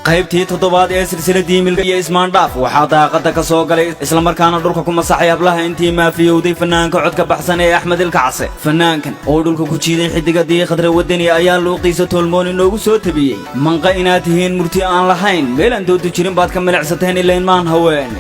qaybtii toddobaad ee silsiladii milka iyo ismaandhaaf waxaa daaqada ka soo galay isla markaana dhulka ku masaxay hablaha intii maafiyowday fanaanka codka baxsan ee Axmed Ilkacse. Fanaankan oo dhulka ku jiiday xidigadii Khadra Wadani ayaa luuqiisa tolmoon inoogu soo tabiyay manqa inaad tihiin murti aan lahayn meel aan doodu jirin baad ka milicsateen ilayn maan haween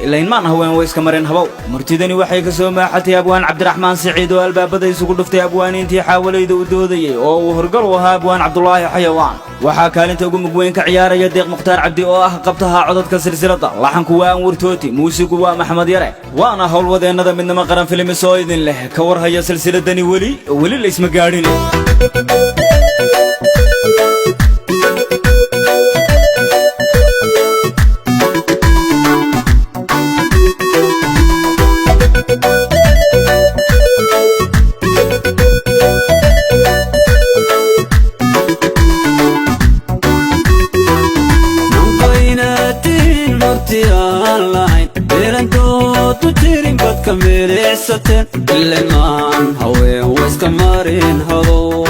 way iska mareen habow. Murtidani waxay ka soo maaxatay abwaan Cabdiraxmaan Saciid oo albaabada isugu dhuftay abwaaniintii xaawalayda u doodayay oo uu horgal u ahaa abwaan Cabdullaahi Xayawaan. waxaa kaalinta ugu mugweyn ka ciyaaraya Deeq Mukhtaar Cabdi oo ah qabtaha codadka silsilada laxanku waa Anwar Tooti muusigu waa Maxamed Yare waana howlwadeennada midnimo qaran filmis oo idin leh ka warhaya silsiladani weli la isma gaadhin. كميليساتين اللي مان هوين ويسكا مارين هضو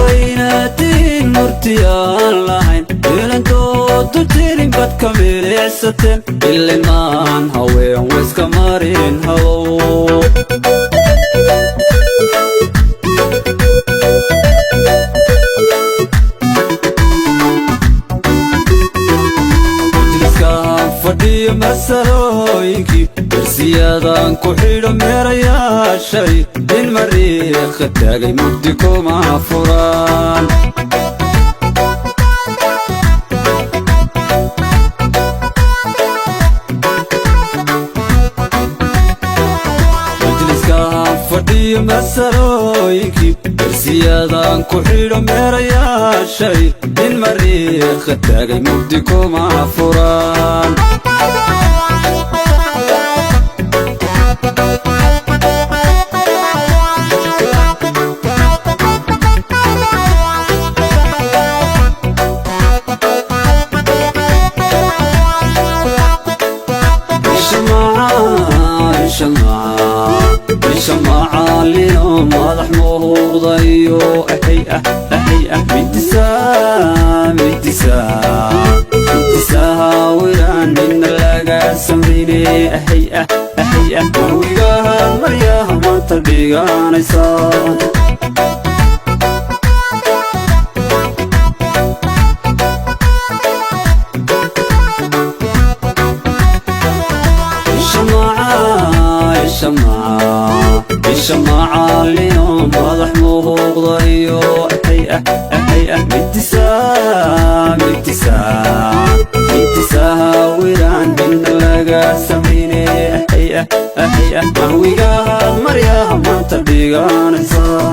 انقايناتين مرتيان لاين إلانتو تتيرين بات كميليساتين اللي مان هوين ويسكا مارين هضو فدي مسروينكي برسيادان كحيرو ميريا شاي المريخ تاقي مبديكو مع فران فدي مسروينكي برسيادان كحيرو ميريا شاي المريخ تاقي مبديكو مع فران شمعة لينو ماضح موضيو أحيئة متساها ولان من اللقاء سمريني أحيئة ويقاها مرياها ما تبيقان يسان الشمعة اليوم واضح موضيو أحيئة متساها ولان من اللقاء سمريني أحيئة ويقاها مرياها ما تبيقان يسان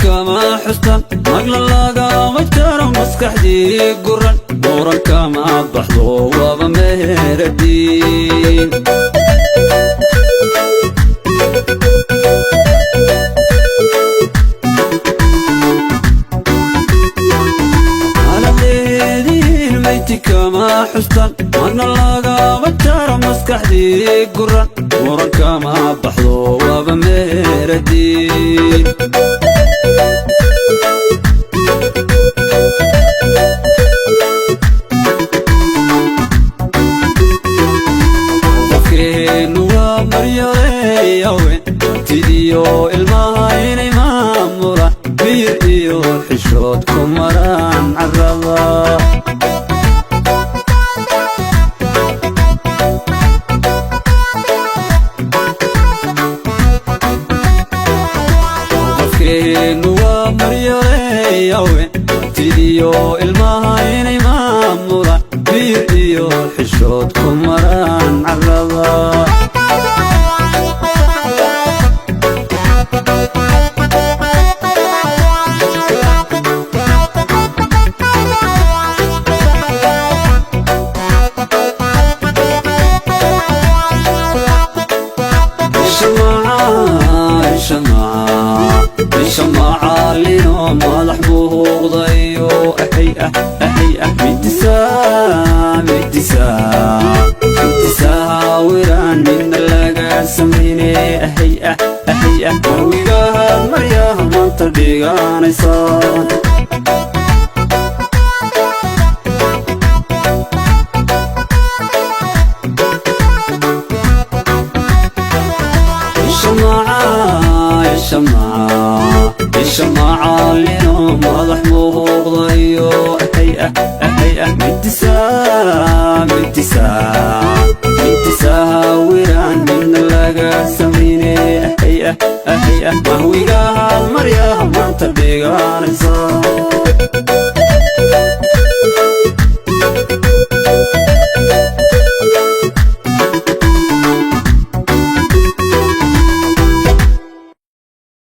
كما حسن مقل اللاقا مجترم مسكحدي قرن نورا كما بحضو وبمهر الدين على الليل ميتي كما حسن مقل اللاقا مجترم مسكحدي قرن نورا كما بحضو وبمهر الدين تديو الماين مامورة بيريو حشودكم مران عرضا iyo xishood ku maraan carrada شمعة لينا مالح بوغضيو أحيئة أحيئة متسام متسام متساوران من اللقا سميني أحيئة أحيئة ويقاها مرياها منطر ديغاني صاد شمعة لينا مالح بوغضيو أحيئة أحيئة متسام متسام متساوران من اللقا سميني أحيئة أحيئة ويقاها مرياها منطر ديغاني صاد